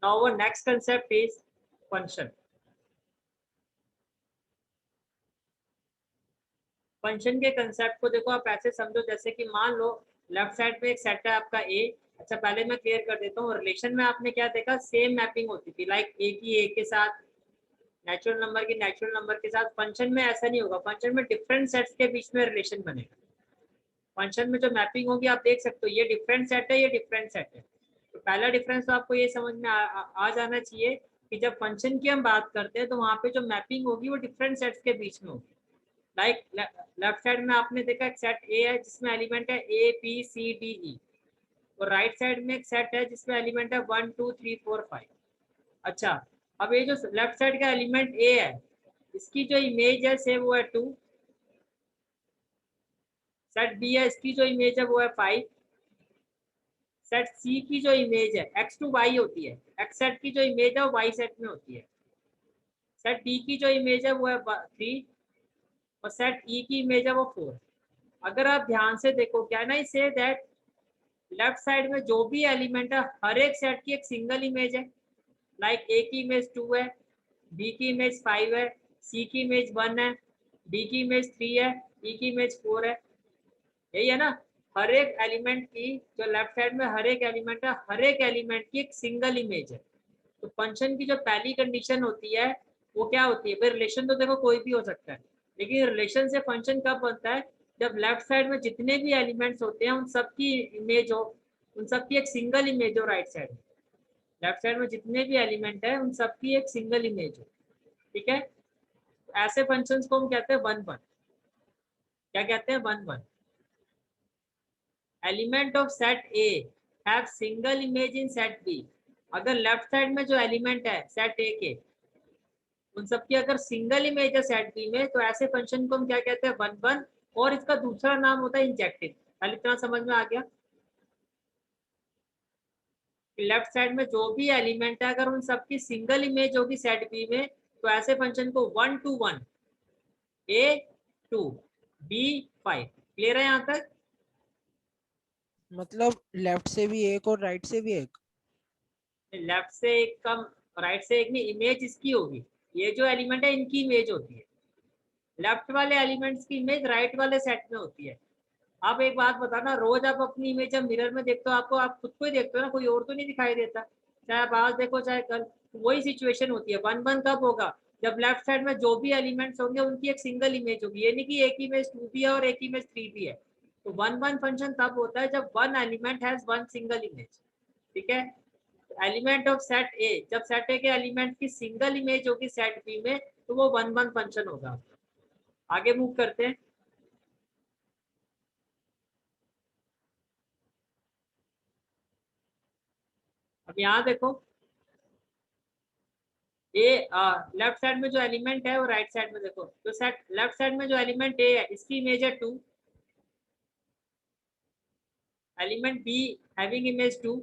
Now our next concept is function. Function के concept को देखो आप ऐसे समझो, जैसे कि मान लो लेफ्ट साइड पे एक सेट है आपका ए। अच्छा पहले मैं क्लियर कर देता हूँ, रिलेशन में आपने क्या देखा, सेम मैपिंग होती थी, लाइक ए की ए के साथ, नेचुरल नंबर की नेचुरल नंबर के साथ। फंक्शन में ऐसा नहीं होगा, फंक्शन में डिफरेंट सेट्स के बीच में रिलेशन बनेगा। फंक्शन में जो मैपिंग होगी आप देख सकते हो, ये डिफरेंट सेट है, ये डिफरेंट सेट है। तो पहला डिफरेंस तो आपको ये समझ में आ जाना चाहिए कि जब फंक्शन की हम बात करते हैं तो वहाँ पे जो मैपिंग होगी वो डिफरेंट सेट्स के बीच में होगी। लाइक लेफ्ट साइड में आपने देखा एक सेट ए है जिसमें एलिमेंट है A B C D E, और राइट साइड में एक सेट है जिसमें एलिमेंट है 1 2 3 4 5। अच्छा, अब ये जो लेफ्ट साइड का एलिमेंट ए है, इसकी जो इमेज है से वो है 2। सेट बी है, इसकी जो इमेज है वो है 5। सेट सी की जो इमेज है एक्स टू वाई होती है, एक्स सेट की जो इमेज है वो वाई सेट में होती है। सेट डी की जो इमेज है वो है 3, और सेट ई की इमेज है वो 4। अगर आप ध्यान से देखो, can I say that left side में जो भी एलिमेंट है हर एक सेट की एक सिंगल इमेज है। लाइक ए की इमेज 2 है, बी की इमेज 5 है, सी की इमेज 1 है, डी की इमेज 3 है, ई की इमेज 4 है। यही है ना, हर एक एलिमेंट की जो लेफ्ट साइड में हर एक एलिमेंट है, हर एक एलिमेंट की एक सिंगल इमेज है। तो फंक्शन की जो पहली कंडीशन होती है वो क्या होती है भाई, रिलेशन तो देखो कोई भी हो सकता है, लेकिन रिलेशन से फंक्शन कब बनता है, जब लेफ्ट साइड में जितने भी एलिमेंट्स होते हैं उन सबकी इमेज हो, उन सबकी एक सिंगल इमेज हो राइट साइड में। लेफ्ट साइड में जितने भी एलिमेंट है उन सबकी एक सिंगल इमेज हो। ठीक है, ऐसे फंक्शंस को हम कहते हैं वन वन। क्या कहते हैं, one one. Element of set A have single image in set B. अगर लेफ्ट साइड में जो एलिमेंट है सेट ए के, उन सबकी अगर सिंगल इमेज है सेट बी में, तो ऐसे फंक्शन को हम क्या कहते हैं, वन वन। और इसका दूसरा नाम होता है इंजेक्टिव। पहले इतना समझ में आ गया कि लेफ्ट साइड में जो भी एलिमेंट है अगर उन सबकी सिंगल इमेज होगी सेट बी में, तो ऐसे फंक्शन को 1 to 1, A 2 B 5। क्लियर है यहाँ तक। मतलब लेफ्ट से भी एक और राइट से भी एक। लेफ्ट से एक कम, राइट से एक नहीं, इमेज इसकी होगी। ये जो एलिमेंट है इनकी इमेज होती है, लेफ्ट वाले एलिमेंट्स की इमेज राइट वाले सेट में होती है। आप एक बात बताना, रोज आप अपनी इमेज जब मिरर में देखते हो, आपको आप खुद को ही देखते हो ना, कोई और तो नहीं दिखाई देता। चाहे आप आज देखो चाहे कल, वही सिचुएशन होती है। वन वन कब होगा, जब लेफ्ट साइड में जो भी एलिमेंट्स होंगे उनकी एक सिंगल इमेज होगी। ये नहीं कि एक इमेज 2 भी है और एक इमेज 3 भी है। तो वन वन फंक्शन तब होता है जब one element has one single image. ठीक है, एलिमेंट ऑफ सेट ए, जब सेट ए के एलिमेंट की सिंगल इमेज होगी सेट बी में, तो वो वन वन फंक्शन होगा। आगे मूव करते हैं। अब यहाँ देखो, ए लेफ्ट साइड में जो एलिमेंट है वो राइट साइड में देखो, तो सेट लेफ्ट साइड में जो एलिमेंट ए है इसकी इमेज है 2। Element be having image 2।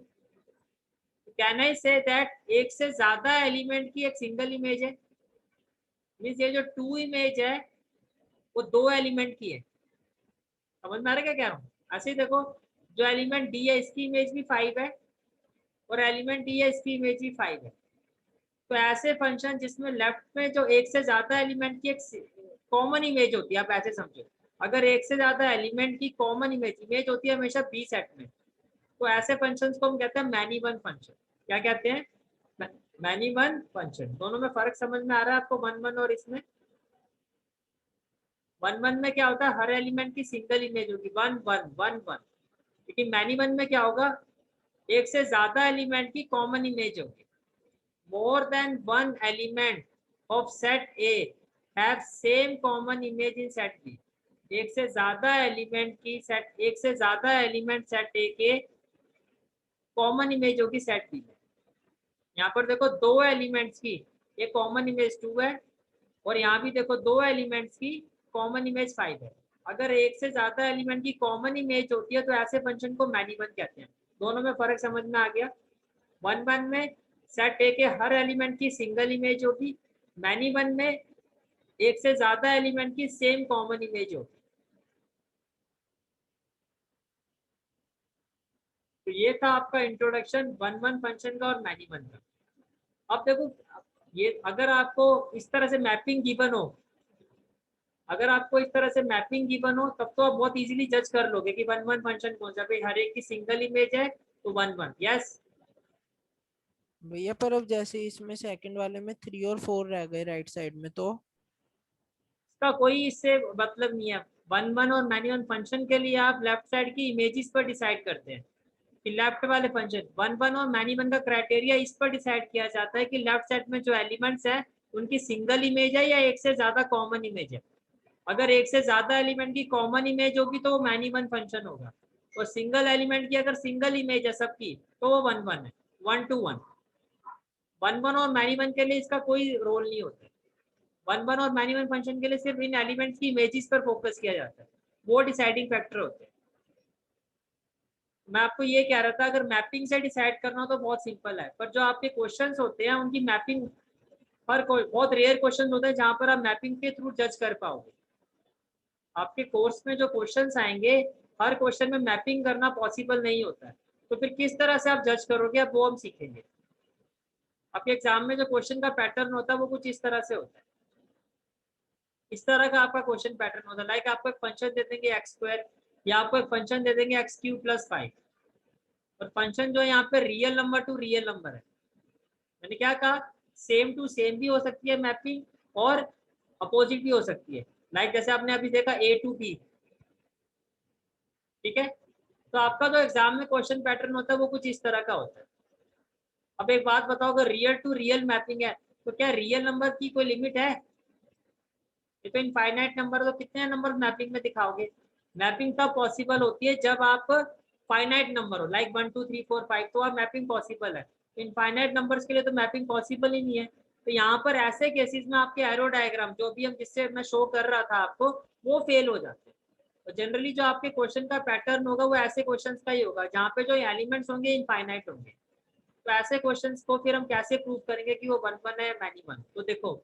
Can I say that एक से ज्यादा एलिमेंट की एक सिंगल इमेज है। मीन्स ये जो 2 इमेज है वो दो एलिमेंट की है। समझ में आ रहा है क्या कह रहा हूँ। ऐसे ही देखो, जो एलिमेंट डी है इसकी इमेज भी 5 है, और एलिमेंट डी है इसकी इमेज भी 5 है। तो ऐसे फंक्शन जिसमें लेफ्ट में जो एक से ज्यादा एलिमेंट की एक कॉमन इमेज होती है, आप ऐसे समझो, अगर एक से ज्यादा एलिमेंट की कॉमन इमेज इमेज होती है हमेशा बी सेट में, तो ऐसे फंक्शन को हम कहते हैं मैनी वन फंक्शन। क्या कहते हैं, मैनी वन फंक्शन। दोनों में फर्क समझ में आ रहा है आपको, वन वन और इसमें। वन वन में क्या होता है, हर एलिमेंट की सिंगल इमेज होगी, वन वन वन वन। लेकिन मैनी वन में क्या होगा, एक से ज्यादा एलिमेंट की कॉमन इमेज होगी। more than one element of set A have same common image in set B। एक से ज्यादा एलिमेंट की सेट, एक से ज्यादा एलिमेंट सेट ए के कॉमन इमेज होगी सेट बी में। यहाँ पर देखो दो एलिमेंट्स की एक कॉमन इमेज 2 है, और यहाँ भी देखो दो एलिमेंट्स की कॉमन इमेज 5 है। अगर एक से ज्यादा एलिमेंट की कॉमन इमेज होती है तो ऐसे फंक्शन को मैनी वन कहते हैं। दोनों में फर्क समझ में आ गया। वन वन में सेट ए के हर एलिमेंट की सिंगल इमेज होगी, मैनी वन में एक से ज्यादा एलिमेंट की सेम कॉमन इमेज होगी। तो ये था आपका इंट्रोडक्शन वन वन फंक्शन का और मैनी वन का। अब देखो ये अगर आपको इस तरह से मैपिंग गिवन हो, अगर आपको इस तरह से मैपिंग गिवन हो तब तो आप बहुत इजीली जज कर लोगे कि वन वन फंक्शन कौन सा, भाई हर एक की सिंगल इमेज है तो वन वन। यस, भैया पर अब जैसे इसमें सेकंड वाले में 3 और 4 रह गए राइट साइड में, तो इसका कोई इससे मतलब नहीं है। वन वन और मैनी वन फंक्शन के लिए आप लेफ्ट साइड की इमेजेस पर डिसाइड करते हैं कि लेफ्ट वाले फंक्शन वन वन और मैनी वन का क्राइटेरिया इस पर डिसाइड किया जाता है कि लेफ्ट साइड में जो एलिमेंट्स है उनकी सिंगल इमेज है या एक से ज्यादा कॉमन इमेज है। अगर एक से ज्यादा एलिमेंट की कॉमन इमेज होगी तो वो मैनी वन फंक्शन होगा, और सिंगल एलिमेंट की अगर सिंगल इमेज है सबकी तो वो वन वन है, one two one. One one और मैनी वन के लिए इसका कोई रोल नहीं होता है। वन वन और मैनी वन फंक्शन के लिए सिर्फ इन एलिमेंट्स की इमेजेस पर फोकस किया जाता है, वो डिसाइडिंग फैक्टर होते हैं। मैं आपको ये कह रहा था अगर मैपिंग से डिसाइड करना हो तो बहुत सिंपल है, पर जो आपके क्वेश्चंस होते हैं उनकी मैपिंग हर कोई बहुत रेयर क्वेश्चन होते हैं जहां पर आप मैपिंग के थ्रू जज कर पाओगे। आपके कोर्स में जो क्वेश्चंस आएंगे हर क्वेश्चन में मैपिंग करना पॉसिबल नहीं होता है, तो फिर किस तरह से आप जज करोगे, अब वो हम सीखेंगे। आपके एग्जाम में जो क्वेश्चन का पैटर्न होता है वो कुछ इस तरह से होता है, इस तरह का आपका क्वेश्चन पैटर्न होता है। लाइक आपको एक फंक्शन दे देंगे एक्स स्क्वायर, या आपको एक फंक्शन दे देंगे एक्स क्यूब प्लस 5, और फंक्शन जो है यहाँ पे real number two real number है। मैंने क्या कहा, सेम टू सेम भी हो सकती है मैपिंग और अपोजिट भी हो सकती है। लाइक जैसे आपने अभी देखा ए टू बी, ठीक है। तो आपका जो एग्जाम में क्वेश्चन पैटर्न होता है वो कुछ इस तरह का होता है। अब एक बात बताओ, अगर रियल टू रियल मैपिंग है तो क्या रियल नंबर की कोई लिमिट है? ये तो इनफाइनाइट नंबर, तो कितने नंबर मैपिंग में दिखाओगे? मैपिंग तब पॉसिबल होती है जब आप फाइनाइट नंबर हो, लाइक 1 2 3 4 5, तो आप मैपिंग पॉसिबल है। इनफाइनाइट नंबर्स के लिए तो मैपिंग पॉसिबल ही नहीं है। तो यहाँ पर ऐसे केसेस में आपके एरो डायग्राम जो भी हम जिससे मैं शो कर रहा था आपको, वो फेल हो जाते हैं। तो जनरली जो आपके क्वेश्चन का पैटर्न होगा वो ऐसे क्वेश्चंस का ही होगा जहाँ पे जो एलिमेंट्स होंगे इनफाइनाइट होंगे। तो ऐसे क्वेश्चंस को फिर हम कैसे प्रूव करेंगे कि वो वन वन है मैनी वन? तो देखो,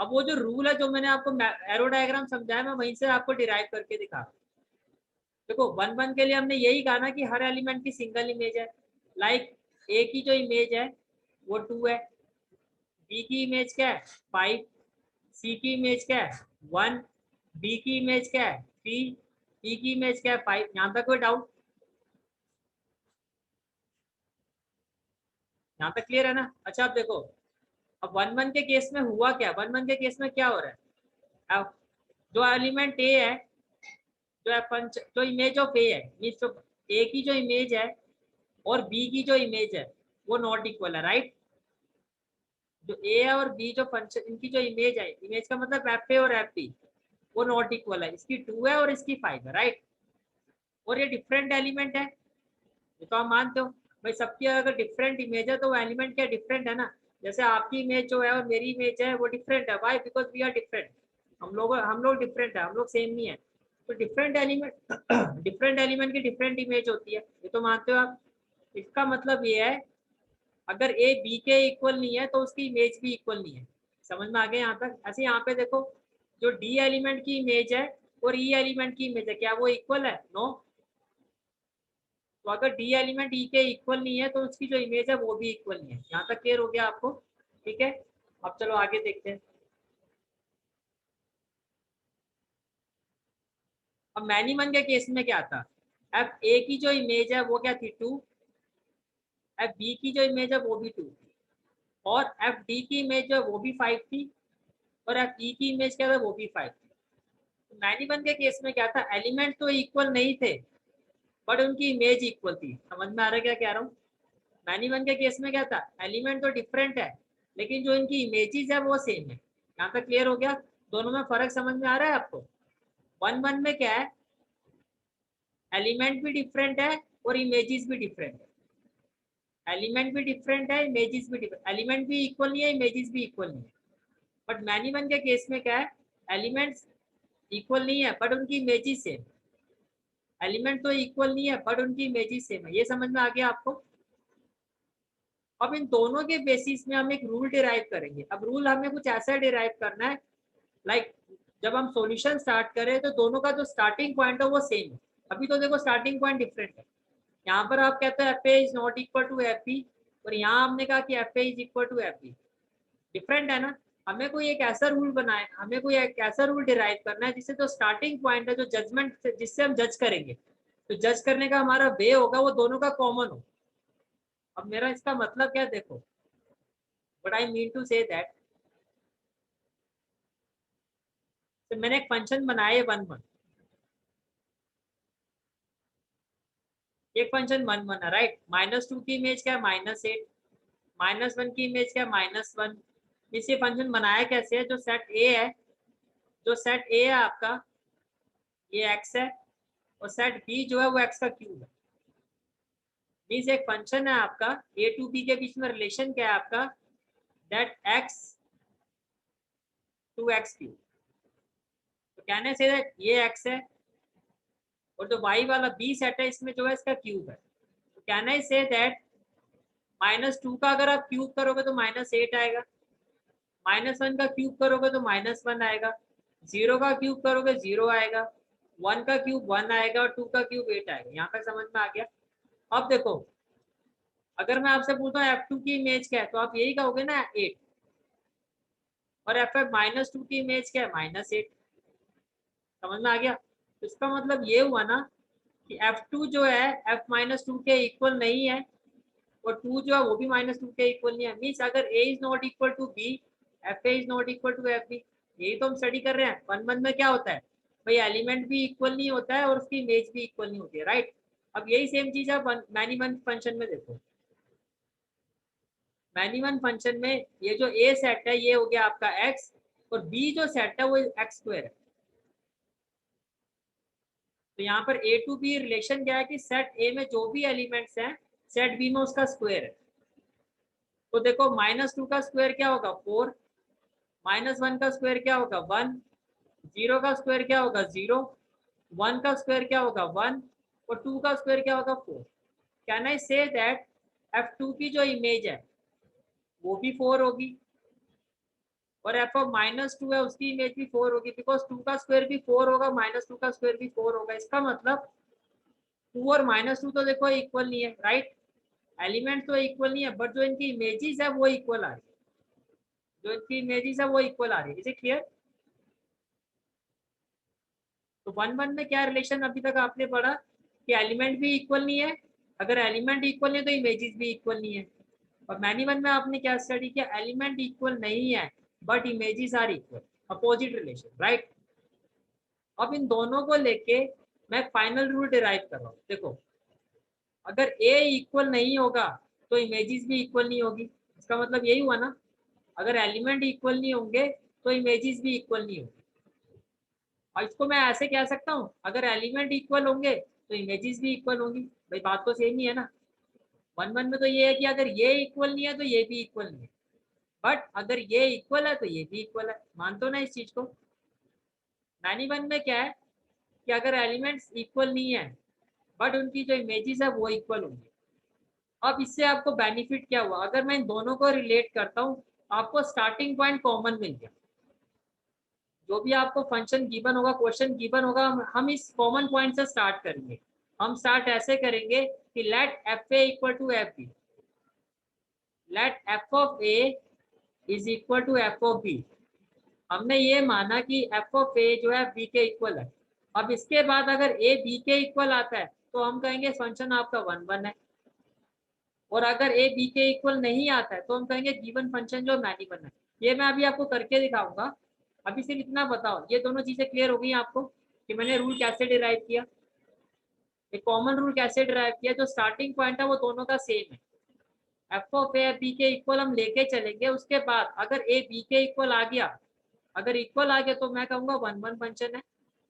अब वो जो रूल है जो मैंने आपको एरो डायग्राम समझाया मैं वहीं से आपको डिराइव करके दिखा। देखो वन वन के लिए हमने यही कहा ना कि हर एलिमेंट की सिंगल इमेज है। लाइक ए की जो इमेज है वो 2 है, बी की इमेज क्या है 5, सी की इमेज क्या है 1, डी की इमेज क्या है 3, ई की इमेज क्या है 5। यहाँ तक कोई डाउट? यहाँ तक क्लियर है ना? अच्छा अब देखो, अब वन वन के केस में हुआ क्या, वन वन के केस में क्या हो रहा है? अब जो एलिमेंट ए है, जो है पंच जो इमेज ऑफ ए है, मीन्स जो ए की जो इमेज है और बी की जो इमेज है वो नॉट इक्वल है, राइट। जो ए है और बी जो फंक्शन इनकी जो इमेज है, इमेज का मतलब एफ ए और एफ बी, वो नॉट इक्वल है। इसकी 2 है और इसकी 5 है, राइट। और ये डिफरेंट एलिमेंट है, ये तो आप मानते हो। भाई सबकी अगर डिफरेंट इमेज है तो वो एलिमेंट क्या डिफरेंट है ना। जैसे आपकी इमेज जो है और मेरी इमेज है वो डिफरेंट है, why? Because we are different. हम लोग डिफरेंट है, हम लोग सेम नहीं है। तो डिफरेंट एलिमेंट डिफरेंट एलिमेंट की डिफरेंट इमेज होती है, ये तो मानते हो आप। इसका मतलब ये है अगर ए बी के इक्वल नहीं है तो उसकी इमेज भी इक्वल नहीं है। समझ में आ गया यहाँ तक? ऐसे यहाँ पे देखो, जो डी एलिमेंट की इमेज है और ई एलिमेंट की इमेज है, क्या वो इक्वल है? नो। तो अगर डी एलिमेंट ई के इक्वल नहीं है तो उसकी जो इमेज है वो भी इक्वल नहीं है। यहाँ तक क्लियर हो गया आपको? ठीक है, अब चलो आगे देखते हैं। अब मैनी मन के केस में क्या था, एफ ए की जो इमेज है वो क्या थी 2, एफ बी की जो इमेज है वो भी 2 थी, और एफ डी की इमेज जो है वो भी 5 थी, और एफ ई की इमेज क्या था वो भी 5 थी। तो मैनी मन के केस में क्या था, एलिमेंट तो इक्वल नहीं थे बट उनकी इमेज इक्वल थी। समझ में आ रहा है क्या कह रहा हूँ? मैनी वन के केस में क्या था, एलिमेंट तो डिफरेंट है लेकिन जो इनकी इमेजेस है वो सेम है। यहाँ तक क्लियर हो गया? दोनों में फर्क समझ में आ रहा है आपको? वन वन में क्या है, एलिमेंट भी डिफरेंट है और इमेजेस भी डिफरेंट है। एलिमेंट भी डिफरेंट है, इमेजेस भी डिफरेंट, एलिमेंट भी इक्वल नहीं है, इमेजेस भी इक्वल नहीं है। बट मैनी वन के केस में क्या है, एलिमेंट्स इक्वल नहीं है बट उनकी इमेजेस सेम। एलिमेंट तो इक्वल नहीं है बट उनकी इमेजेस सेम है। ये समझ में आ गया आपको? अब इन दोनों के बेसिस में हम एक रूल डिराइव करेंगे। अब रूल हमें कुछ ऐसा डिराइव करना है, लाइक जब हम सॉल्यूशन स्टार्ट करें तो दोनों का जो स्टार्टिंग पॉइंट है वो सेम है। अभी तो देखो स्टार्टिंग पॉइंट डिफरेंट है, यहाँ पर आप कहते हो F A is not equal to F B, और यहाँ हमने कहा कि F A is equal to F B. Different है ना। हमें कोई एक ऐसा रूल बनाए, हमें कोई एक ऐसा रूल डिराइव करना है जिससे जो स्टार्टिंग पॉइंट है, जो जजमेंट जिससे हम जज करेंगे, तो जज करने का हमारा वे होगा वो दोनों का कॉमन हो। अब मेरा इसका मतलब क्या है देखो, but I mean to say that, तो मैंने एक फंक्शन बनाया है 1 1, एक फंक्शन 1 1 है राइट। -2 की इमेज क्या है -8, -1 की इमेज क्या है -1। इस ये फंक्शन बनाया कैसे है, जो सेट ए है, जो सेट ए है आपका ये एक्स है, और सेट बी जो है वो एक्स का क्यूब है। मीन्स एक फंक्शन है आपका ए टू बी के बीच में रिलेशन क्या है आपका, that X to X cube. तो कहने से दैट ये एक्स है, और जो वाई वाला बी सेट है इसमें जो है इसका क्यूब है। तो कहने से दैट -2 का अगर आप क्यूब करोगे तो -8 आएगा, -1 का क्यूब करोगे तो -1 आएगा, 0 का क्यूब करोगे 0 आएगा, 1 का क्यूब 1 आएगा, और 2 का क्यूब 8 आएगा। यहाँ तक समझ में आ गया। अब देखो, अगर मैं आपसे पूछता हूँ F2 की इमेज क्या है, तो आप यही कहोगे ना 8, और F -2 की इमेज क्या है -8। समझ में आ गया। तो इसका मतलब ये हुआ ना कि F2 जो है F -2 के इक्वल नहीं है, और 2 जो है वो भी -2 के इक्वल नहीं है। मीन्स अगर A is not equal to B, F A is not equal to F B. यही तो हम स्टडी कर रहे हैं। 1 1 में क्या होता है भाई, एलिमेंट भी इक्वल नहीं होता है और उसकी इमेज भी इक्वल नहीं होती है राइट। अब यही सेम चीज है मैनी वन फंक्शन में। देखो मैनी वन फंक्शन में ये जो ए सेट है ये हो गया आपका एक्स, और बी जो सेट है वो एक्स स्क्वायर है। तो यहाँ पर ए टू बी रिलेशन क्या है कि सेट ए में जो भी एलिमेंट्स हैं सेट बी में उसका स्क्वायर है। तो देखो -2 का स्क्वायर क्या होगा 4, -1 का स्क्वायर क्या होगा 1, 0 का स्क्वायर क्या होगा 0, 1 का स्क्वायर क्या होगा 1, और 2 का स्क्वायर क्या होगा 4। Can I say that F2 की जो इमेज है वो भी 4 होगी, और एफ ऑफ -2 है उसकी इमेज भी 4 होगी, बिकॉज 2 का स्क्वायर भी 4 होगा, -2 का स्क्वायर भी 4 होगा। इसका मतलब 2 और -2 तो देखो इक्वल नहीं है राइट, एलिमेंट तो इक्वल नहीं है, बट जो इनकी इमेजेस है वो इक्वल आ रही है, जो इनकी इमेजेस है वो इक्वल आ रही है। Is it clear. तो 1 1 में क्या रिलेशन अभी तक आपने पढ़ा कि एलिमेंट भी इक्वल नहीं है, अगर एलिमेंट इक्वल नहीं है तो इमेजेस भी इक्वल नहीं है। और मैनी वन में आपने क्या स्टडी किया, एलिमेंट इक्वल नहीं है but images are equal, opposite relation right. अब इन दोनों को लेके मैं फाइनल रूल डिराइव कर रहा हूँ। देखो अगर ए इक्वल नहीं होगा तो इमेजेस भी इक्वल नहीं होगी। इसका मतलब यही हुआ ना, अगर एलिमेंट इक्वल नहीं होंगे तो इमेजेस भी इक्वल नहीं होगी। और इसको मैं ऐसे कह सकता हूँ, अगर एलिमेंट इक्वल होंगे तो इमेजेस भी इक्वल होंगी। भाई बात तो सेम ही है ना। 1 1 में तो ये है कि अगर ये इक्वल नहीं है तो ये भी इक्वल नहीं है, बट अगर ये इक्वल है तो ये भी इक्वल है। मानते हो ना इस चीज को। 91 में क्या है कि अगर एलिमेंट्स इक्वल नहीं है बट उनकी जो इमेजेस है वो इक्वल होंगी। अब इससे आपको बेनिफिट क्या हुआ, अगर मैं इन दोनों को रिलेट करता हूँ आपको स्टार्टिंग पॉइंट कॉमन मिल गया। जो भी आपको फंक्शन गिवन होगा, क्वेश्चन गिवन होगा, हम इस कॉमन पॉइंट से स्टार्ट करेंगे। हम स्टार्ट ऐसे करेंगे कि let F A equal to F B, let F of A is equal to F of B. हमने ये माना कि एफ ऑफ ए जो है बी के इक्वल है। अब इसके बाद अगर ए बी के इक्वल आता है तो हम कहेंगे फंक्शन आपका 1 1 है, और अगर ए बी के इक्वल नहीं आता है तो हम कहेंगे गिवन फंक्शन जो मैनी वन है। ये मैं अभी आपको करके दिखाऊंगा। अभी सिर्फ इतना बताओ, ये दोनों चीजें क्लियर हो गई आपको कि मैंने रूल कैसे डिराइव किया, एक कॉमन रूल कैसे डिराइव किया, जो स्टार्टिंग पॉइंट है वो दोनों का सेम है। एफ ऑफ ए बी के इक्वल हम लेके चलेंगे, उसके बाद अगर ए बी के इक्वल आ गया, अगर इक्वल आ गया तो मैं कहूंगा 1 1 फंक्शन है,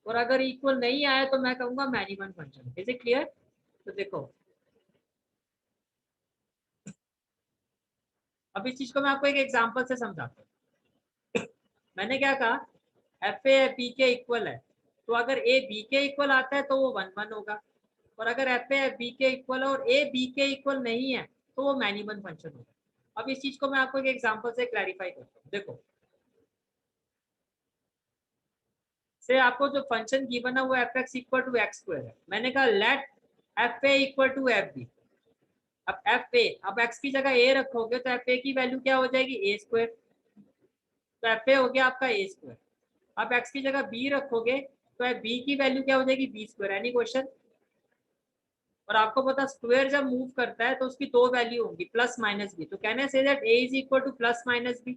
और अगर इक्वल नहीं आया तो मैं कहूंगा many one function. Is it clear. तो देखो अब इस चीज को मैं आपको एक एग्जांपल से समझाता हूँ। मैंने क्या कहा, एफ ए बी के इक्वल है, तो अगर ए बी के इक्वल आता है तो वो 1 1 होगा, और अगर एफ ए बी के इक्वल और ए बी के इक्वल नहीं है तो वो मैनी वन फंक्शन होगा। अब इस चीज को मैं आपको एक एग्जांपल से क्लैरिफाई करता हूँ। देखो से आपको जो फंक्शन गिवन है वो F X equal to X square है। मैंने कहा let F A equal to F B. अब एफ ए, अब एक्स की जगह ए रखोगे तो एफ ए की वैल्यू क्या हो जाएगी, ए स्क्वायर। तो एफ ए हो गया आपका ए स्क्वायर। अब एक्स की जगह बी रखोगे तो एफ बी की वैल्यू क्या हो जाएगी, बी स्क्वायर। Any question? और आपको पता स्क्वायर जब मूव करता है तो उसकी दो वैल्यू होंगी, प्लस माइनस बी। तो कहने से that A is equal to plus minus B,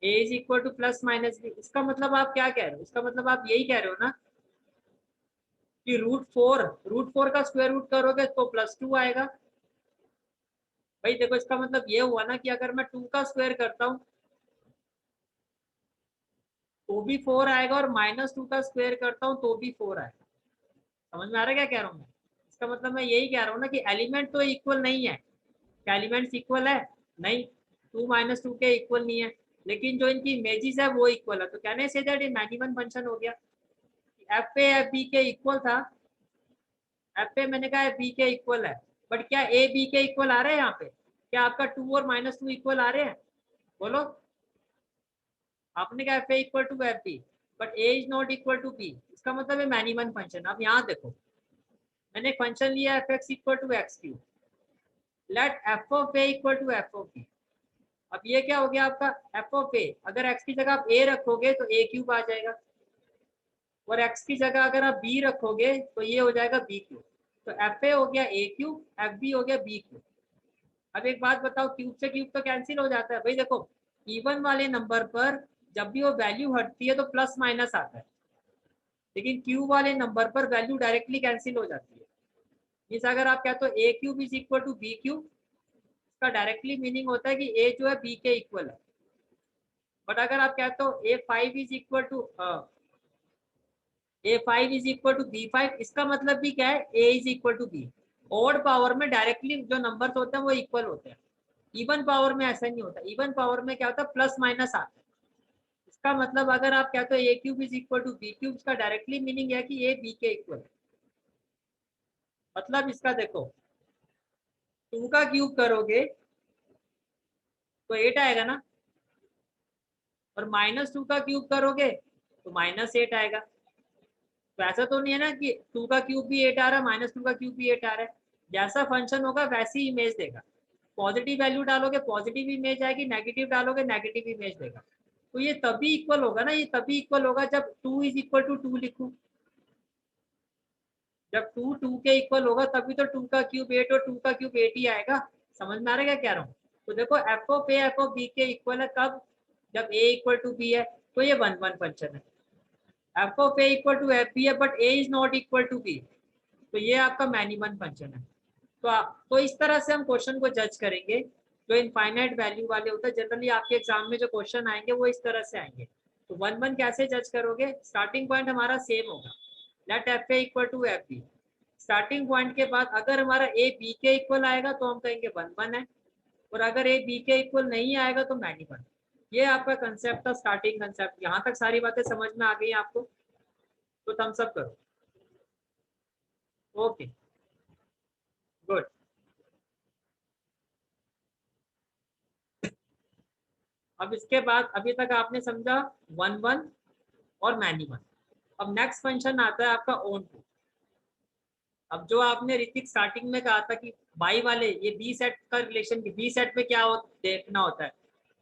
A is equal to plus minus B. इसका मतलब आप क्या कह रहे हो, इसका मतलब आप यही कह रहे हो ना कि रूट फोर का स्क्वायर रूट करोगे तो +2 आएगा। भाई देखो इसका मतलब ये हुआ ना कि अगर मैं 2 का स्क्वायर करता हूँ तो भी 4 आएगा, और -2 का स्क्वायर करता हूँ तो भी 4 आएगा। समझ में आ रहा है क्या कह रहा हूँ मैं? इसका मतलब मैं यही कह रहा हूँ ना कि एलिमेंट तो इक्वल नहीं है। क्या एलिमेंट्स इक्वल है? नहीं, 2 -2 के इक्वल नहीं है, लेकिन जो इनकी इमेजेस है वो इक्वल है। तो कहने से दैट ये मैक्सिमम फंक्शन हो गया। एफ ए एफ बी के इक्वल था, एफ ए मैंने कहा बी के इक्वल है, बट क्या ए बी के इक्वल आ रहे हैं यहाँ पे? क्या आपका 2 और -2 इक्वल आ रहे हैं? बोलो। आपने कहा F A equal to F B, but A is not equal to B. इसका मतलब है मैनिमन फंक्शन। अब यहाँ देखो, मैंने एक फंक्शन लिया F X equal to X cube, let F of A equal to F of B. अब ये क्या हो गया आपका, एफ ऑफ ए, अगर एक्स की जगह आप ए रखोगे तो ए क्यूब आ जाएगा, और एक्स की जगह अगर आप बी रखोगे तो ये हो जाएगा बी क्यूब। तो एफ ए हो गया ए क्यूब, एफ बी हो गया बी क्यूब। अब एक बात बताओ, क्यूब से क्यूब तो कैंसिल हो जाता है। भाई देखो, इवन वाले नंबर पर जब भी वो वैल्यू हटती है तो प्लस माइनस आता है, लेकिन क्यूब वाले नंबर पर वैल्यू डायरेक्टली कैंसिल हो जाती है। मीन्स अगर आप कहते हो A cube is equal to B cube, इसका डायरेक्टली मीनिंग होता है कि ए जो है बी के इक्वल है। बट अगर आप कहते हो ए5 इज इक्वल टू बी5, इसका मतलब भी क्या है, A is equal to B. Odd power में डायरेक्टली जो नंबर्स होते हैं वो इक्वल होते हैं, इवन पावर में ऐसा नहीं होता। इवन पावर में क्या होता है, प्लस माइनस आता है। इसका मतलब अगर आप कहते हो A cube is equal to B cube, इसका डायरेक्टली मीनिंग है कि ए बी के इक्वल है। मतलब इसका देखो, 2 का क्यूब करोगे तो 8 आएगा ना, और -2 का क्यूब करोगे तो -8 आएगा। तो ऐसा तो नहीं है ना कि 2 का क्यूब भी 8 आ रहा है, -2 का क्यूब भी 8 आ रहा है। जैसा फंक्शन होगा वैसी इमेज देगा। पॉजिटिव वैल्यू डालोगे पॉजिटिव इमेज आएगी, नेगेटिव डालोगे नेगेटिव इमेज देगा। तो ये तभी इक्वल होगा ना, ये तभी इक्वल होगा जब 2 इज इक्वल टू 2 लिखूं। जब 2 2 के इक्वल होगा तभी तो 2 का क्यूब 8 और 2 का क्यूब 8 ही आएगा। समझ में आ रहा है क्या कह रहा हूँ? तो देखो F of A F of B के इक्वल है कब, जब ए इक्वल टू बी है। तो ये 1 1 फंक्शन है। F of A equal to F B है, but A is not equal to B, तो ये आपका मैनिमन फंक्शन है। तो इस तरह से हम क्वेश्चन को जज करेंगे। जो इनफाइनाइट वैल्यू वाले होते हैं जनरली आपके एग्जाम में जो क्वेश्चन आएंगे वो इस तरह से आएंगे। तो 1 1 कैसे जज करोगे, स्टार्टिंग पॉइंट हमारा सेम होगा, let F A equal to F B. Starting point के बाद अगर हमारा ए बी के इक्वल आएगा तो हम कहेंगे 1 1 है, और अगर ए बी के इक्वल नहीं आएगा तो मैनिमन। ये आपका कंसेप्ट था, स्टार्टिंग कंसेप्ट। यहाँ तक सारी बातें समझ में आ गई आपको? तो थम्स अप करो। Okay, good. अब इसके बाद अभी तक आपने समझा 1 1 और मैनिमन। अब नेक्स्ट फंक्शन आता है आपका ओन टू। अब जो आपने ऋतिक स्टार्टिंग में कहा था कि बाई वाले ये बी सेट का रिलेशन, बी सेट में क्या देखना होता है।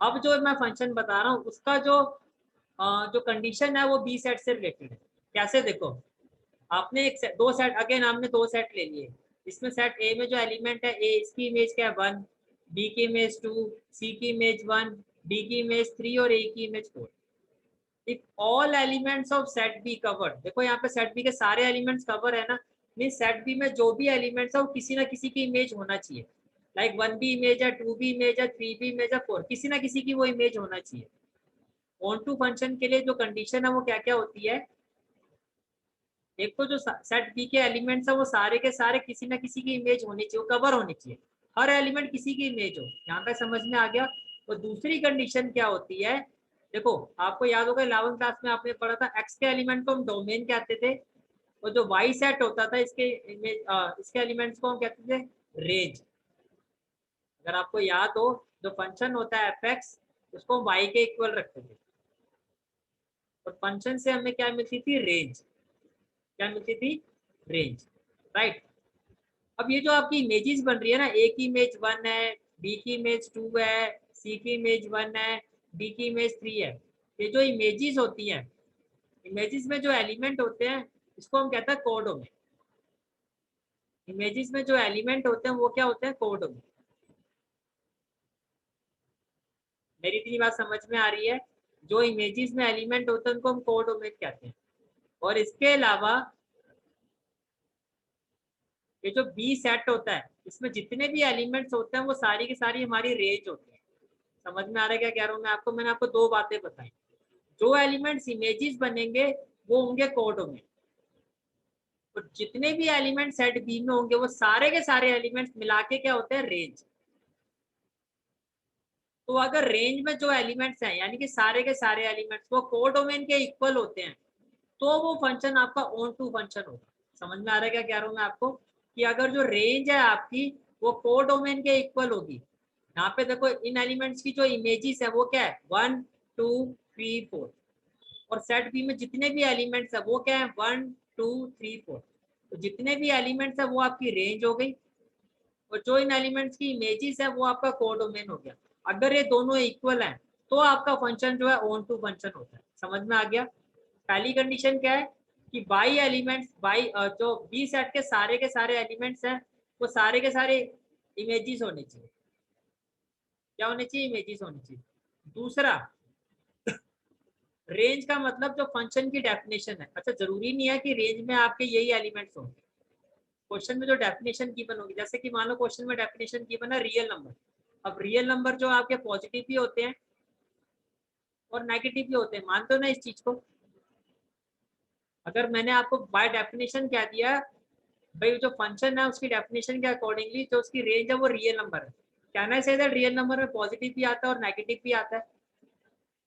अब जो मैं फंक्शन बता रहा हूँ उसका जो कंडीशन है वो बी सेट से रिलेटेड है। कैसे देखो, आपने दो सेट, अगेन हमने दो सेट ले लिए। इसमें सेट ए में जो एलिमेंट है ए, इसकी इमेज क्या है 1, बी की इमेज 2, सी की इमेज 1, डी की इमेज 3 और ए की image 4। If all elements of set be covered, देखो यहाँ पे सेट बी के सारे एलिमेंट्स कवर है ना, मीन सेट बी में जो भी एलिमेंट्स है वो किसी ना किसी की इमेज होना चाहिए। लाइक 1 भी इमेज है, 2 भी इमेज है, 3 भी इमेज है, 4, किसी ना किसी की वो इमेज होना चाहिए। ऑन टू फंक्शन के लिए जो कंडीशन है वो क्या क्या होती है, एक तो जो सेट बी के एलिमेंट्स है वो सारे के सारे किसी ना किसी की इमेज होनी चाहिए, वो कवर होनी चाहिए। हर एलिमेंट किसी की इमेज हो, यहाँ तक समझ में आ गया? और दूसरी कंडीशन क्या होती है, देखो आपको याद होगा 11th क्लास में आपने पढ़ा था एक्स के एलिमेंट को हम डोमेन कहते थे, और जो वाई सेट होता था इसके इमेज इसके एलिमेंट्स को हम कहते थे रेंज। अगर आपको याद हो, जो फंक्शन होता है एफ एक्स उसको हम वाई के इक्वल रखते थे, और फंक्शन से हमें क्या मिलती थी, रेंज। क्या मिलती थी, रेंज। राइट। अब ये जो आपकी इमेजेस बन रही है ना, ए की इमेज 1 है, बी की इमेज 2 है, सी की इमेज 1 है, डी की इमेज 3 है। ये जो इमेजेस होती हैं, इमेजेस में जो एलिमेंट होते हैं इसको हम कहते हैं कोडोमेन। इमेजेस में जो एलिमेंट होते हैं वो क्या होते हैं, कोडोमेन। मेरी इतनी बात समझ में आ रही है? जो इमेजेस में एलिमेंट होते हैं उनको हम कोडोमेन कहते हैं। और इसके अलावा ये जो बी सेट होता है इसमें जितने भी एलिमेंट्स होते हैं वो सारी की सारी हमारी रेंज होती है। समझ में आ रहा है क्या कह रहा हूँ मैं आपको? मैंने आपको दो बातें बताई। जो एलिमेंट्स इमेजेस बनेंगे वो होंगे कोडोमेन, और जितने भी एलिमेंट सेट बी में होंगे वो सारे के सारे एलिमेंट्स मिला के क्या होते हैं, रेंज। तो अगर रेंज में जो एलिमेंट्स हैं यानी कि सारे के सारे एलिमेंट्स वो कोडोमेन के इक्वल होते हैं तो वो फंक्शन आपका ऑन टू फंक्शन होगा। समझ में आ रहा है क्या कह रहा हूँ मैं आपको? कि अगर जो रेंज है आपकी वो कोडोमेन के इक्वल होगी। यहाँ पे देखो इन एलिमेंट्स की जो इमेजेस है वो क्या है, 1 2 3 4। और सेट बी में जितने भी एलिमेंट्स है वो क्या है, 1 2 3 4। तो जितने भी एलिमेंट्स है वो आपकी रेंज हो गई, और जो इन एलिमेंट्स की इमेजेस है वो आपका कोडोमेन हो गया। अगर ये दोनों इक्वल हैं तो आपका फंक्शन जो है ऑन टू फंक्शन होता है। समझ में आ गया? पहली कंडीशन क्या है कि बाई एलिमेंट्स, बाई जो बी सेट के सारे एलिमेंट्स हैं वो सारे के सारे इमेजेस होने चाहिए। क्या होने चाहिए, इमेजेस होने चाहिए। दूसरा, रेंज का मतलब जो फंक्शन की डेफिनेशन है। अच्छा, जरूरी नहीं है कि रेंज में आपके यही एलिमेंट्स होंगे। क्वेश्चन में जो डेफिनेशन गिवन होगी, जैसे कि मान लो क्वेश्चन में डेफिनेशन गिवन है रियल नंबर। अब रियल नंबर जो आपके पॉजिटिव भी होते हैं और नेगेटिव भी होते हैं, मानते हो ना इस चीज को? अगर मैंने आपको बाय डेफिनेशन क्या दिया भाई, जो फंक्शन है उसकी डेफिनेशन के अकॉर्डिंगली जो उसकी रेंज है वो रियल नंबर है, कहना से दैट रियल नंबर में पॉजिटिव भी आता है और नेगेटिव भी आता है।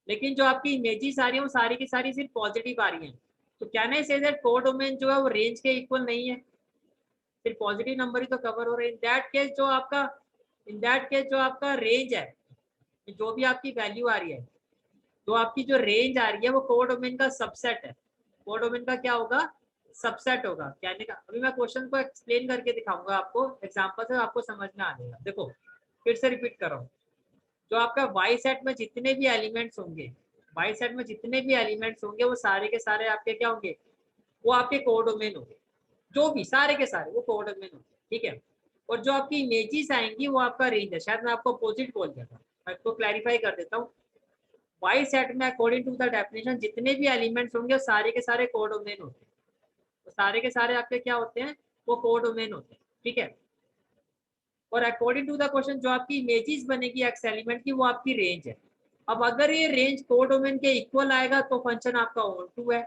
लेकिन जो आपकी इमेजेस आ रही है वो सारी की सारी सिर्फ पॉजिटिव आ रही हैं, तो कहना से दैट कोडोमेन जो है वो रेंज के इक्वल नहीं है, सिर्फ पॉजिटिव नंबर ही तो कवर हो रहे हैं। इन दैट केस जो आपका रेंज है, जो भी आपकी वैल्यू आ रही है, तो आपकी जो रेंज आ रही है वो कोडोमेन का सबसेट है। कोडोमेन का क्या होगा, सबसेट होगा। कहने का अभी मैं क्वेश्चन को एक्सप्लेन करके दिखाऊंगा आपको एग्जांपल से, आपको समझ में आ जाएगा। देखो फिर से रिपीट कर रहा हूँ। जो आपका वाई सेट में जितने भी एलिमेंट्स होंगे, वाई सेट में जितने भी एलिमेंट्स होंगे वो सारे के सारे आपके क्या होंगे, वो आपके कोडोमेन होंगे। जो भी सारे के सारे वो कोडोमेन होंगे, ठीक है। और जो आपकी इमेजेस आएंगी वो आपका रेंज है। शायद मैं आपको अपोजिट बोल दिया था, मैं इसको क्लैरिफाई कर देता हूँ। वाई सेट में अकॉर्डिंग टू द डेफिनेशन जितने भी एलिमेंट्स होंगे वो सारे के सारे कोडोमेन होते हैं। तो सारे के सारे आपके क्या होते हैं, वो कोडोमेन होते हैं, ठीक है। और अकॉर्डिंग टू द क्वेश्चन जो आपकी इमेजेस बनेगी एक्स एलिमेंट की वो आपकी रेंज है। अब अगर ये रेंज कोडोमेन के इक्वल आएगा तो फंक्शन आपका ऑन टू है,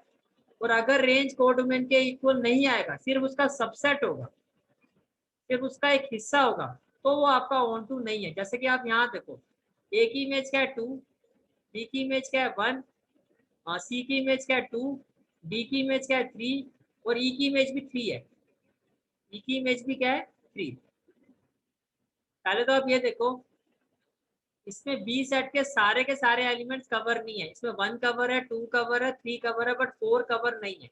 और अगर रेंज कोडोमेन के इक्वल नहीं आएगा, सिर्फ उसका सबसेट होगा, सिर्फ उसका एक हिस्सा होगा, तो वो आपका ऑन टू नहीं है। जैसे कि आप यहाँ देखो, ए की इमेज क्या है 2, बी की इमेज क्या है 1, सी की इमेज क्या है 2, डी की इमेज क्या है 3, और ई की इमेज भी 3 है। ई की इमेज भी क्या है 3। पहले तो आप ये देखो, इसमें बी सेट के सारे एलिमेंट्स कवर नहीं है। इसमें 1 कवर है, 2 कवर है, 3 कवर है, बट 4 कवर नहीं है।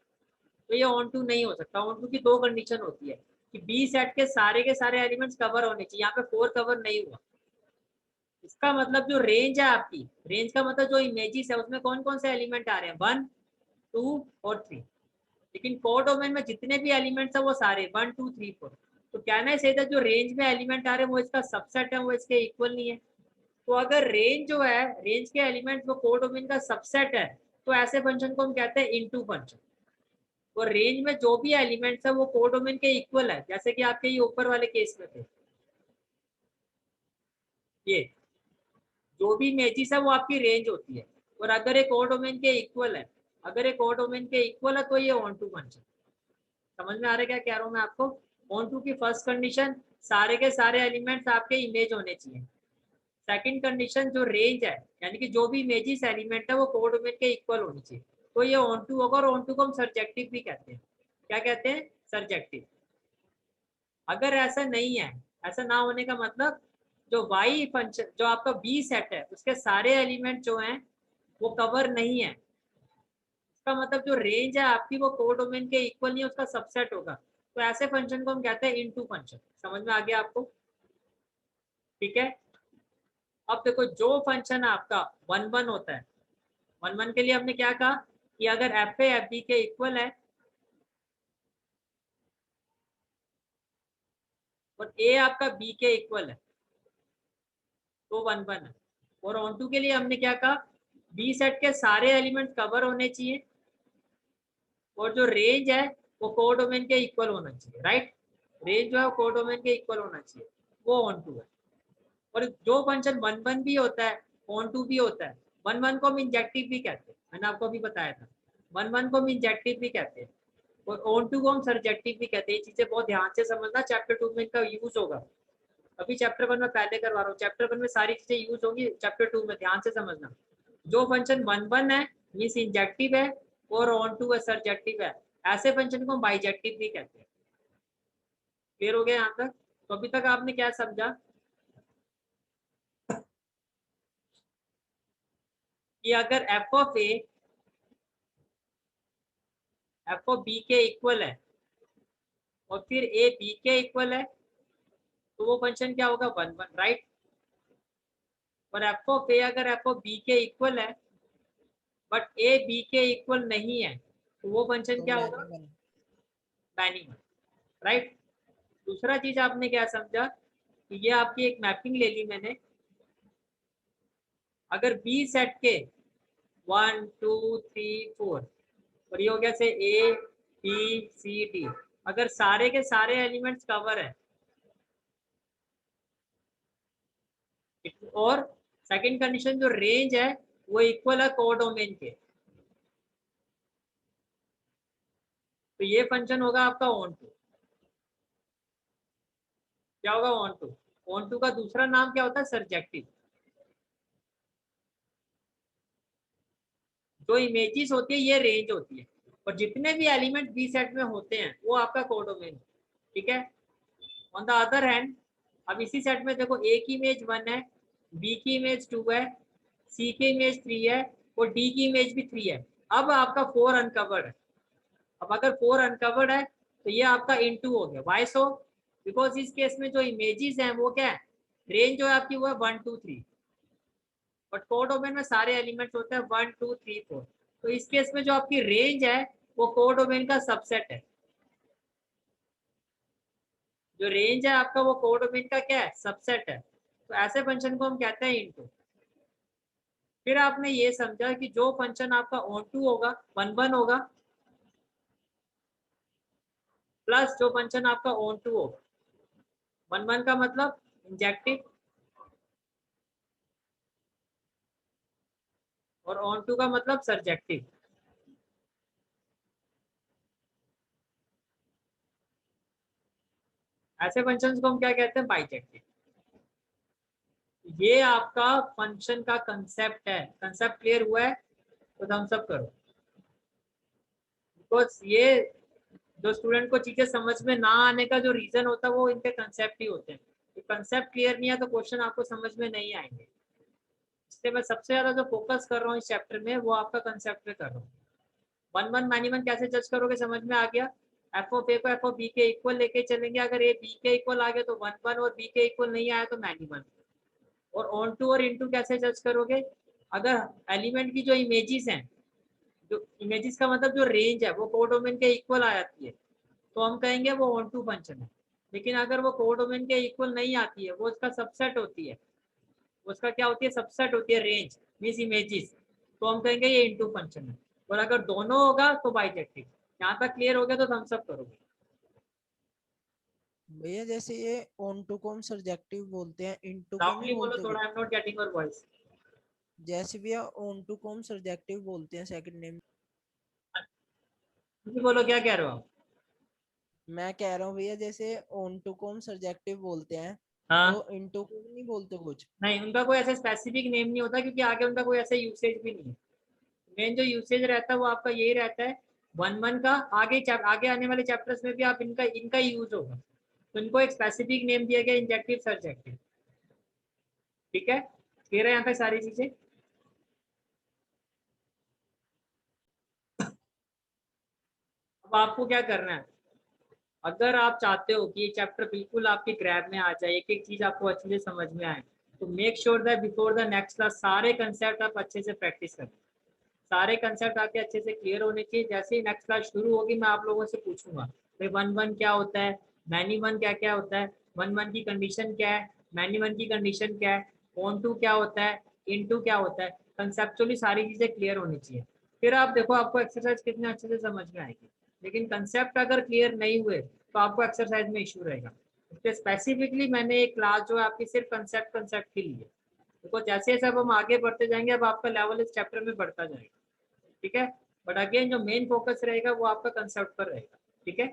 तो ये ऑन टू नहीं हो सकता। ऑन टू की दो कंडीशन होती है कि बी सेट के सारे एलिमेंट्स कवर होने चाहिए, यहाँ पे 4 कवर नहीं हुआ। इसका मतलब जो रेंज है आपकी, रेंज का मतलब जो इमेजेस है उसमें कौन कौन से एलिमेंट आ रहे हैं, 1 2 और 3। लेकिन कोडोमेन में जितने भी एलिमेंट्स है वो सारे 1 2 3 4। तो कहना है सही, जो रेंज में एलिमेंट आ रहे हैं वो इसका सबसेट है, वो इसके इक्वल नहीं है। तो अगर रेंज जो है, रेंज के एलिमेंट्स वो कोडोमेन का सबसेट है, तो ऐसे फंक्शन को हम कहते हैं इनटू फंक्शन। और रेंज में जो भी एलिमेंट्स है वो कोडोमेन के इक्वल है, जैसे कि आपके ये ऊपर वाले केस में थे। ये जो भी इमेजेस है वो आपकी रेंज होती है, और अगर एक कोडोमेन के इक्वल है, अगर एक कोडोमेन के इक्वल है तो ये ऑन टू फंक्शन। समझ में आ रहा है क्या कह रहा हूँ मैं आपको? ऑन टू की फर्स्ट कंडीशन, सारे के सारे एलिमेंट्स आपके इमेज होने चाहिए। सेकंड कंडीशन जो रेंज है, यानी कि जो भी इमेजेस एलिमेंट है वो कोडोमेन के इक्वल होनी चाहिए, तो ये ऑन टू होगा। और ऑन टू को हम सरजेक्टिव भी कहते हैं। क्या कहते हैं, सरजेक्टिव। अगर ऐसा नहीं है, ऐसा ना होने का मतलब जो वाई फंक्शन जो आपका बी सेट है उसके सारे एलिमेंट जो हैं वो कवर नहीं है, इसका मतलब जो रेंज है आपकी वो कोडोमेन के इक्वल नहीं है, उसका सबसेट होगा। तो ऐसे फंक्शन को हम कहते हैं इनटू फंक्शन। समझ में आ गया आपको? ठीक है। अब देखो जो फंक्शन आपका 1 1 होता है, 1 1 के लिए हमने क्या कहा कि अगर एफ ए एफ बी के इक्वल है और ए आपका बी के इक्वल है तो 1 1 है। और ऑन टू के लिए हमने क्या कहा, बी सेट के सारे एलिमेंट कवर होने चाहिए और जो रेंज है वो कोडोमेन के इक्वल होना चाहिए, राइट। रेंज जो है कोडोमेन के इक्वल होना चाहिए, वो ऑन टू है। और जो फंक्शन 1 1 भी होता है ऑन टू भी होता है, 1 1 को हम इंजेक्टिव भी कहते हैं, मैंने आपको अभी बताया था। 1 1 को हम इंजेक्टिव भी कहते हैं और ऑन टू को हम सरजेक्टिव भी कहते हैं। ये चीजें बहुत ध्यान से समझना, चैप्टर 2 में इनका यूज होगा। अभी चैप्टर 1 में पहले करवा रहा हूँ, चैप्टर 1 में सारी चीजें यूज होंगी, चैप्टर 2 में ध्यान से समझना। जो फंक्शन 1 1 है मीन्स इंजेक्टिव है और ऑन टू है सरजेक्टिव है, ऐसे फंक्शन को हम बाइजेक्टिव भी कहते हैं। क्लियर हो गया यहाँ तक? तो अभी तक आपने क्या समझा कि अगर एफ ऑफ बी के इक्वल है और फिर ए बी के इक्वल है तो वो फंक्शन क्या होगा, 1 1, राइट। और एफ ऑफ ए अगर एफ ऑफ बी के इक्वल है बट ए बी के इक्वल नहीं है तो वो फंक्शन तो क्या होगा, मैंने बना। मैनिमल, राइट। दूसरा चीज आपने क्या समझा कि ये आपकी एक मैपिंग ले ली मैंने। अगर बी सेट के 1 2 3 4 और ये हो गया से ए बी सी डी, अगर सारे के सारे एलिमेंट्स कवर है और सेकंड कंडीशन जो रेंज है वो इक्वल है कोडोमेन के, तो ये फंक्शन होगा आपका ऑन टू। क्या होगा, ऑन टू। ऑन टू का दूसरा नाम क्या होता है, सरजेक्टिव। जो इमेजेस होती है ये रेंज होती है और जितने भी एलिमेंट बी सेट में होते हैं वो आपका कोडोमेन, ठीक है। ऑन द अदर हैंड अब इसी सेट में देखो ए की इमेज 1 है, बी की इमेज 2 है, सी की इमेज 3 है और डी की इमेज भी 3 है। अब आपका 4 अनकवर्ड है। अब अगर 4 अनकवर्ड है तो ये आपका इनटू हो गया। Why so? बिकॉज इस केस में जो इमेजेस हैं वो क्या है, रेंज जो है आपकी वो है 1 2 3, बट कोडोमेन में सारे एलिमेंट्स होते हैं 1 2 3 4। तो इस केस में जो आपकी रेंज है वो कोडोमेन का सबसेट है। जो रेंज है आपका वो कोडोमेन का क्या है, सबसेट है। तो ऐसे फंक्शन को हम कहते हैं इनटू। फिर आपने ये समझा कि जो फंक्शन आपका ऑन टू होगा 1 1 होगा प्लस जो फंक्शन आपका ऑन टू होगा 1 1 का मतलब इंजेक्टिव और ऑन टू का मतलब सरजेक्टिव। ऐसे फंक्शंस को हम क्या कहते हैं, बाइजेक्टिव। ये आपका फंक्शन का कंसेप्ट है। कंसेप्ट क्लियर हुआ है तो थम्स अप करो। बिकॉज ये जो स्टूडेंट को चीजें समझ में ना आने का जो रीजन होता है वो इनके कंसेप्ट ही होते हैं। कंसेप्ट क्लियर नहीं है तो क्वेश्चन आपको समझ में नहीं आएंगे। इसलिए मैं सबसे ज्यादा जो फोकस कर रहा हूँ इस चैप्टर में वो आपका कंसेप्ट पे कर रहा हूँ। 1 1 मैनिमल कैसे जज करोगे, समझ में आ गया। एफ ऑफ ए को एफ ऑफ बी के इक्वल लेके चलेंगे, अगर ए बी के इक्वल आ गया तो 1 1 और बी के इक्वल नहीं आया तो मैनिमल। और ऑन टू और इनटू कैसे जज करोगे, अगर एलिमेंट की जो इमेजेस हैं, जो इमेजेस का मतलब जो रेंज है वो कोडोमेन के इक्वल आ जाती है तो हम कहेंगे वो ऑन टू फंक्शन है। लेकिन अगर वो कोडोमेन के इक्वल नहीं आती है, वो उसका सबसेट होती है, उसका क्या होती है, सबसेट होती है रेंज मींस इमेजेस, तो हम कहेंगे ये इनटू फंक्शन है। और अगर दोनों होगा तो बाइजेक्टिव। यहाँ तक क्लियर हो गया तो थम्स अप करोगे। भैया जैसे ये ऑन टू को हम सब्जेक्टिव बोलते हैं, इनटू को नहीं लाउडली बोलो बोलते थोड़ा, कुछ? I am not getting your voice. जैसे भैया ऑन टू को हम सब्जेक्टिव बोलते हैं सेकंड नेम। बोलो क्या कह रहे हो आप? मैं कह रहा हूँ भैया जैसे ऑन टू को हम सब्जेक्टिव बोलते हैं हाँ, तो इनटू को नहीं बोलते कुछ? नहीं उनका कोई ऐसा स्पेसिफिक नेम नहीं होता क्योंकि आगे उनका कोई ऐसा यूसेज भी नहीं है। मेन जो यूसेज रहता है वो आपका यही रहता है 1 1 का। आगे आने वाले चैप्टर्स में भी आप इनका इनका यूज होगा, तो इनको एक स्पेसिफिक नेम दिया गया, इंजेक्टिव सब्जेक्टिव। ठीक है, क्लियर है यहाँ पे सारी चीजें। अब आपको क्या करना है, अगर आप चाहते हो कि ये चैप्टर बिल्कुल आपके ग्रैब में आ जाए, एक एक चीज आपको अच्छे से समझ में आए, तो make sure that before the next class सारे कंसेप्ट आप अच्छे से प्रैक्टिस करें। सारे कंसेप्ट आपके अच्छे से क्लियर होने चाहिए। जैसे ही नेक्स्ट क्लास शुरू होगी मैं आप लोगों से पूछूंगा भाई वन वन क्या होता है, मैनी वन क्या क्या होता है, वन वन की कंडीशन क्या है, मैनी वन की कंडीशन क्या है, ऑन टू क्या होता है, इन टू क्या होता है। कंसेप्चुअली सारी चीजें क्लियर होनी चाहिए, फिर आप देखो आपको एक्सरसाइज कितने अच्छे से समझ में आएगी। लेकिन कंसेप्ट अगर क्लियर नहीं हुए तो आपको एक्सरसाइज में इशू रहेगा। इसलिए स्पेसिफिकली मैंने एक क्लास जो है आपकी सिर्फ कंसेप्ट कंसेप्ट के लिए, देखो जैसे जैसे अब हम आगे बढ़ते जाएंगे अब आपका लेवल इस चैप्टर में बढ़ता जाएगा, ठीक है। बट अगेन जो मेन फोकस रहेगा वो आपका कंसेप्ट पर रहेगा, ठीक है।